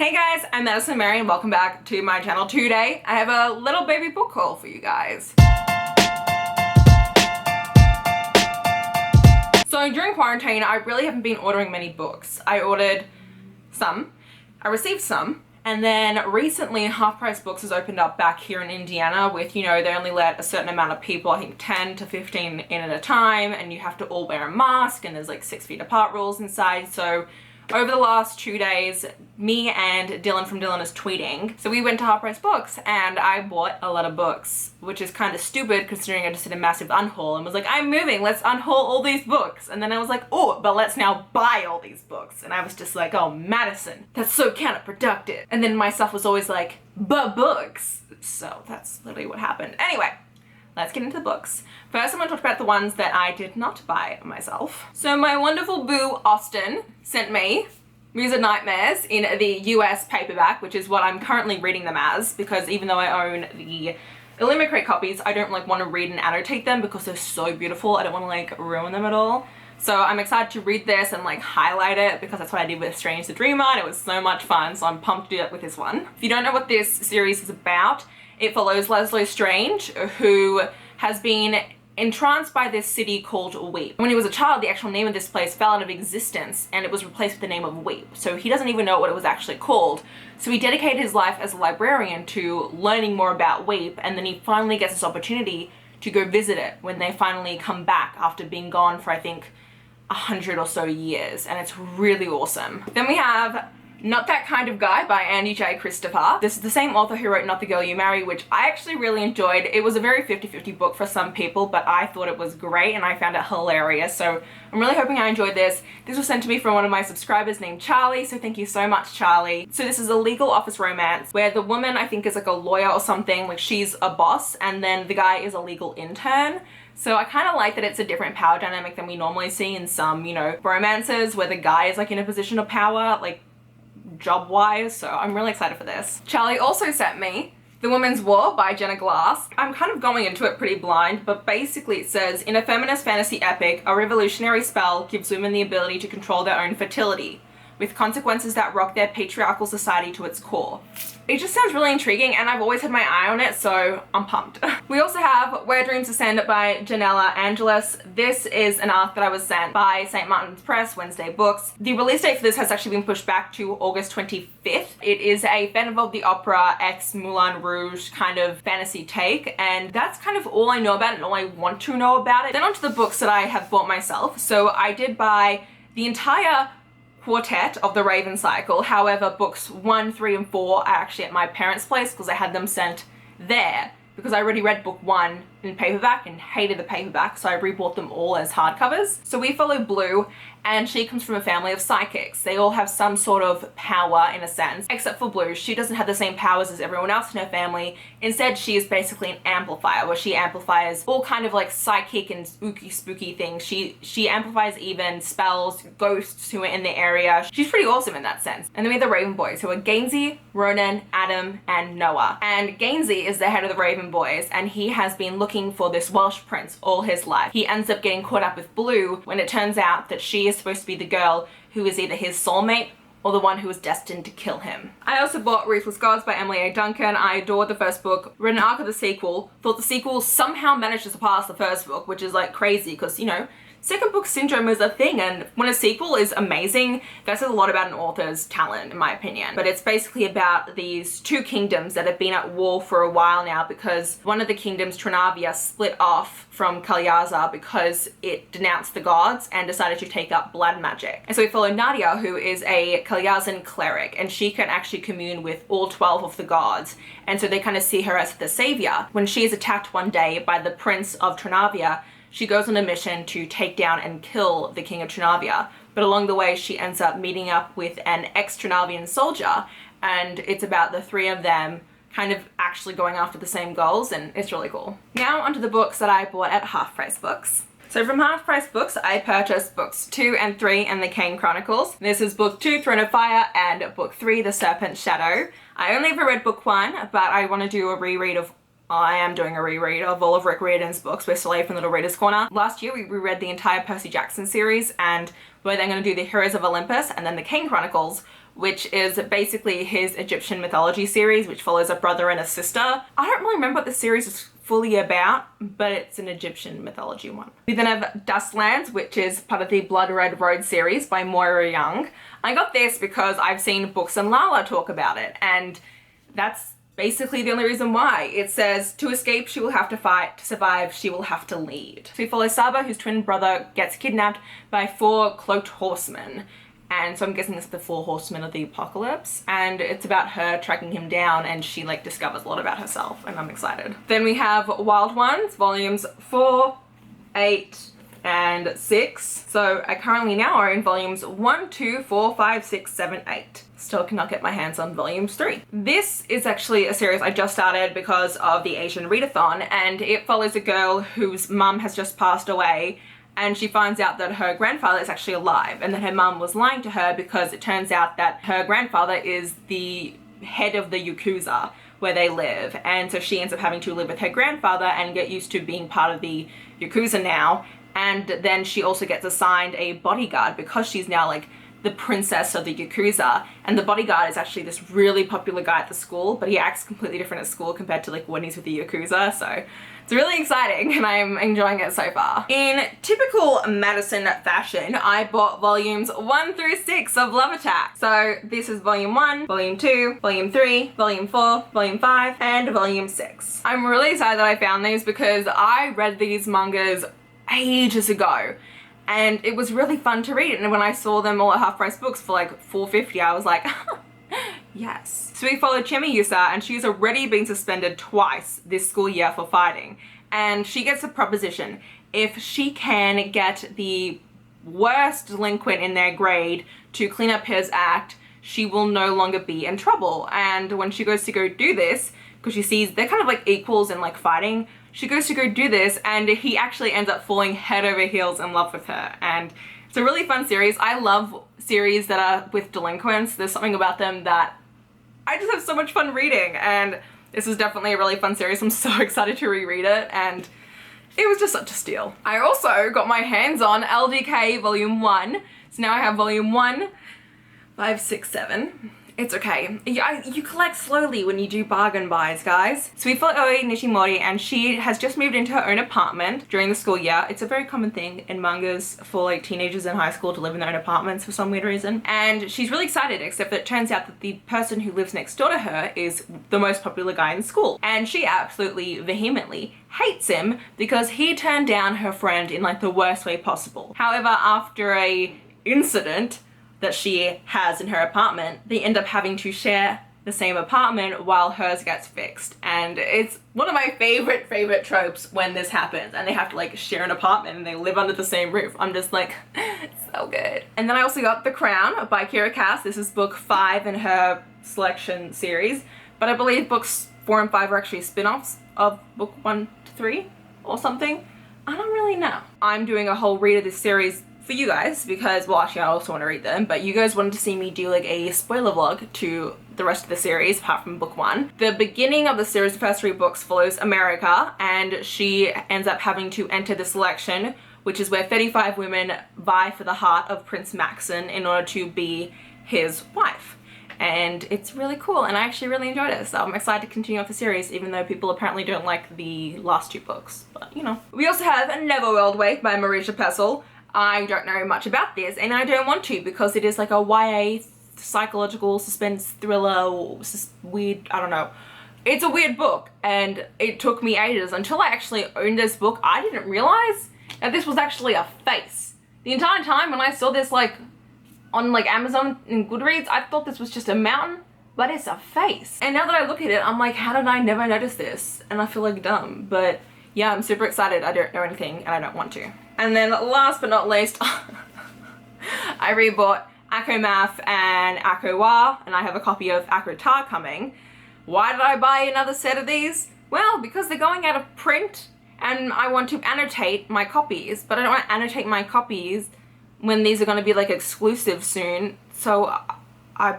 Hey guys, I'm Madison Mary and welcome back to my channel. Today I have a little baby book haul for you guys. So during quarantine, I really haven't been ordering many books. I ordered some, I received some, and then recently Half Price Books has opened up back here in Indiana with, you know, they only let a certain amount of people, I think 10 to 15 in at a time, and you have to all wear a mask and there's like 6 feet apart rules inside. So over the last 2 days, me and Dylan from Dylan is Tweeting, so we went to Half Price Books and I bought a lot of books, which is kind of stupid considering I just did a massive unhaul and was like, I'm moving, let's unhaul all these books. And then I was like, oh, but let's now buy all these books. And I was just like, oh, Madison, that's so counterproductive. And then my stuff was always like, but books. So that's literally what happened. Anyway, let's get into the books. First, I'm going to talk about the ones that I did not buy myself. So my wonderful boo, Austin, sent me Muse of Nightmares in the US paperback, which is what I'm currently reading them as, because even though I own the иллюstrated copies, I don't like want to read and annotate them because they're so beautiful. I don't want to like ruin them at all. So I'm excited to read this and like highlight it because that's what I did with Strange the Dreamer and it was so much fun, so I'm pumped to do that with this one. If you don't know what this series is about, it follows Leslie Strange, who has been entranced by this city called Weep. When he was a child, the actual name of this place fell out of existence and it was replaced with the name of Weep. So he doesn't even know what it was actually called. So he dedicated his life as a librarian to learning more about Weep, and then he finally gets this opportunity to go visit it when they finally come back after being gone for I think 100 or so years, and it's really awesome. Then we have Not That Kind of Guy by Andy J. Christopher. This is the same author who wrote Not the Girl You Marry, which I actually really enjoyed. It was a very 50-50 book for some people, but I thought it was great and I found it hilarious. So I'm really hoping I enjoyed this. This was sent to me from one of my subscribers named Charlie, so thank you so much, Charlie. So this is a legal office romance where the woman, I think, is like a lawyer or something, like she's a boss, and then the guy is a legal intern. So I kind of like that it's a different power dynamic than we normally see in some, you know, romances where the guy is like in a position of power, like job-wise, so I'm really excited for this. Charlie also sent me The Woman's War by Jenna Glass. I'm kind of going into it pretty blind, but basically it says, in a feminist fantasy epic, a revolutionary spell gives women the ability to control their own fertility, with consequences that rock their patriarchal society to its core. It just sounds really intriguing and I've always had my eye on it, so I'm pumped. We also have Where Dreams Ascend by Janella Angelis. This is an arc that I was sent by St. Martin's Press, Wednesday Books. The release date for this has actually been pushed back to August 25th. It is a Phantom of the Opera x Moulin Rouge kind of fantasy take, and that's kind of all I know about it and all I want to know about it. Then onto the books that I have bought myself. So I did buy the entire quartet of the Raven Cycle. However, books 1, 3, and 4 are actually at my parents' place because I had them sent there because I already read book 1 in paperback and hated the paperback, so I rebought them all as hardcovers. So we follow Blue, and she comes from a family of psychics. They all have some sort of power in a sense, except for Blue. She doesn't have the same powers as everyone else in her family. Instead, she is basically an amplifier, where she amplifies all kind of like psychic and spooky things. She amplifies even spells, ghosts who are in the area. She's pretty awesome in that sense. And then we have the Raven Boys, who are Gainsey, Ronan, Adam, and Noah. And Gainsey is the head of the Raven Boys, and he has been looking for this Welsh prince all his life. He ends up getting caught up with Blue when it turns out that she is supposed to be the girl who is either his soulmate or the one who is destined to kill him. I also bought Ruthless Gods by Emily A. Duncan. I adored the first book, read an arc of the sequel, thought the sequel somehow managed to surpass the first book, which is like crazy because, you know, second book syndrome is a thing, and when a sequel is amazing, that says a lot about an author's talent, in my opinion. But it's basically about these two kingdoms that have been at war for a while now because one of the kingdoms, Trinavia, split off from Kalyaza because it denounced the gods and decided to take up blood magic. And so we follow Nadia, who is a Kalyazan cleric, and she can actually commune with all 12 of the gods. And so they kind of see her as the savior. When she is attacked one day by the prince of Trinavia, she goes on a mission to take down and kill the king of Trinavia, but along the way she ends up meeting up with an ex-Trinavian soldier, and it's about the three of them kind of actually going after the same goals, and it's really cool. Now onto the books that I bought at Half Price Books. So from Half Price Books, I purchased books 2 and 3 and the Kane Chronicles. This is book 2, Throne of Fire, and book 3, The Serpent's Shadow. I only ever read book 1, but I want to do a reread of I am doing a reread of all of Rick Riordan's books. We're still here from Little Reader's Corner. Last year we reread the entire Percy Jackson series, and we're then going to do the Heroes of Olympus and then the Kane Chronicles, which is basically his Egyptian mythology series, which follows a brother and a sister. I don't really remember what the series is fully about, but it's an Egyptian mythology one. We then have Dustlands, which is part of the Blood Red Road series by Moira Young. I got this because I've seen Books and Lala talk about it, and that's basically the only reason why. It says, to escape, she will have to fight. To survive, she will have to lead. So we follow Saba, whose twin brother gets kidnapped by 4 cloaked horsemen. And so I'm guessing this is the 4 horsemen of the apocalypse. And it's about her tracking him down, and she like discovers a lot about herself, and I'm excited. Then we have Wild Ones, volumes 4, 8, and 6. So I currently now own volumes 1, 2, 4, 5, 6, 7, 8. Still cannot get my hands on volumes 3. This is actually a series I just started because of the Asian Readathon, and it follows a girl whose mum has just passed away, and she finds out that her grandfather is actually alive, and that her mum was lying to her because it turns out that her grandfather is the head of the Yakuza where they live, and so she ends up having to live with her grandfather and get used to being part of the Yakuza now. And then she also gets assigned a bodyguard because she's now like the princess of the Yakuza, and the bodyguard is actually this really popular guy at the school, but he acts completely different at school compared to like when he's with the Yakuza, so it's really exciting and I'm enjoying it so far. In typical Madison fashion, I bought volumes 1 through 6 of Love Attack. So this is volume 1, volume 2, volume 3, volume 4, volume 5, and volume 6. I'm really excited that I found these because I read these mangas ages ago, and it was really fun to read, and when I saw them all at Half Price Books for like $4.50, I was like, yes. So we followed Chermiyusa, and she's already been suspended twice this school year for fighting, and she gets a proposition. If she can get the worst delinquent in their grade to clean up his act, she will no longer be in trouble. And when she goes to go do this, because she sees they're kind of like equals in like fighting, she goes to go do this, and he actually ends up falling head over heels in love with her. And it's a really fun series. I love series that are with delinquents. There's something about them that I just have so much fun reading, and this is definitely a really fun series. I'm so excited to reread it, and it was just such a steal. I also got my hands on LDK volume 1. So now I have volume 1, 5, 6, 7. It's okay. You collect slowly when you do bargain buys, guys. So we follow Oi Nishimori, and she has just moved into her own apartment during the school year. It's a very common thing in mangas for like teenagers in high school to live in their own apartments for some weird reason. And she's really excited, except that it turns out that the person who lives next door to her is the most popular guy in school. And she absolutely vehemently hates him because he turned down her friend in like the worst way possible. However, after a incident that she has in her apartment, they end up having to share the same apartment while hers gets fixed. And it's one of my favorite tropes when this happens and they have to like share an apartment and they live under the same roof. I'm just like, so good. And then I also got The Crown by Kira Cass. This is book 5 in her selection series, but I believe books 4 and 5 are actually spin-offs of book 1 to 3 or something. I don't really know. I'm doing a whole read of this series for you guys because, well, actually I also want to read them, but you guys wanted to see me do like a spoiler vlog to the rest of the series apart from book 1. The beginning of the series, the first 3 books, follows America, and she ends up having to enter the selection, which is where 35 women vie for the heart of Prince Maxon in order to be his wife. And it's really cool, and I actually really enjoyed it, so I'm excited to continue off the series, even though people apparently don't like the last 2 books, but you know. We also have Neverworld Wake by Marisha Pessl. I don't know much about this, and I don't want to because it is like a YA psychological suspense thriller or weird, I don't know. It's a weird book, and it took me ages until I actually owned this book. I didn't realize that this was actually a face. The entire time when I saw this like on like Amazon and Goodreads, I thought this was just a mountain, but it's a face. And now that I look at it, I'm like, how did I never notice this? And I feel like dumb, but yeah, I'm super excited. I don't know anything and I don't want to. And then last but not least, I rebought Echomath and Akua, and I have a copy of Akua coming. Why did I buy another set of these? Well, because they're going out of print and I want to annotate my copies, but I don't want to annotate my copies when these are going to be like exclusive soon, so I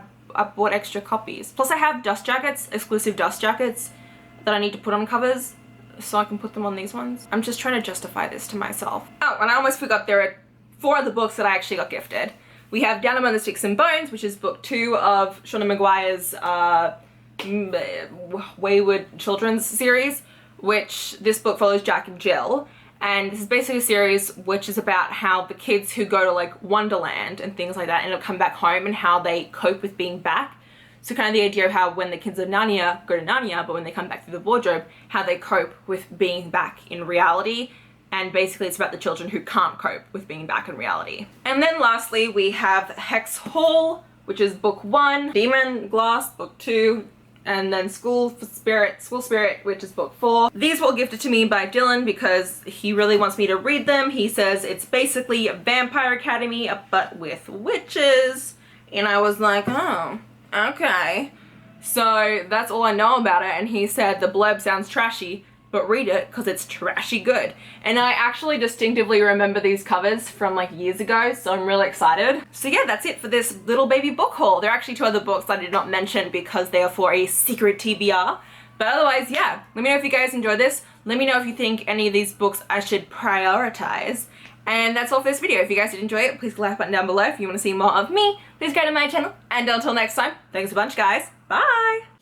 bought extra copies. Plus I have dust jackets, exclusive dust jackets that I need to put on covers so I can put them on these ones. I'm just trying to justify this to myself. Oh, and I almost forgot, there are 4 other books that I actually got gifted. We have Down Among the Sticks and Bones, which is book 2 of Shauna Maguire's Wayward Children's series, which this book follows Jack and Jill. And this is basically a series which is about how the kids who go to like Wonderland and things like that end up coming back home and how they cope with being back. So kind of the idea of how when the kids of Narnia go to Narnia, but when they come back through the wardrobe, how they cope with being back in reality. And basically it's about the children who can't cope with being back in reality. And then lastly, we have Hex Hall, which is book 1, Demon Glass, book 2, and then School Spirit, which is book 4. These were all gifted to me by Dylan because he really wants me to read them. He says it's basically a Vampire Academy, but with witches. And I was like, oh, okay. So that's all I know about it. And he said the blurb sounds trashy, but read it because it's trashy good. And I actually distinctively remember these covers from like years ago, so I'm really excited. So yeah, that's it for this little baby book haul. There are actually 2 other books I did not mention because they are for a secret TBR. But otherwise, yeah, let me know if you guys enjoyed this. Let me know if you think any of these books I should prioritize. And that's all for this video. If you guys did enjoy it, please click the like button down below. If you want to see more of me, please go to my channel. And until next time, thanks a bunch, guys. Bye!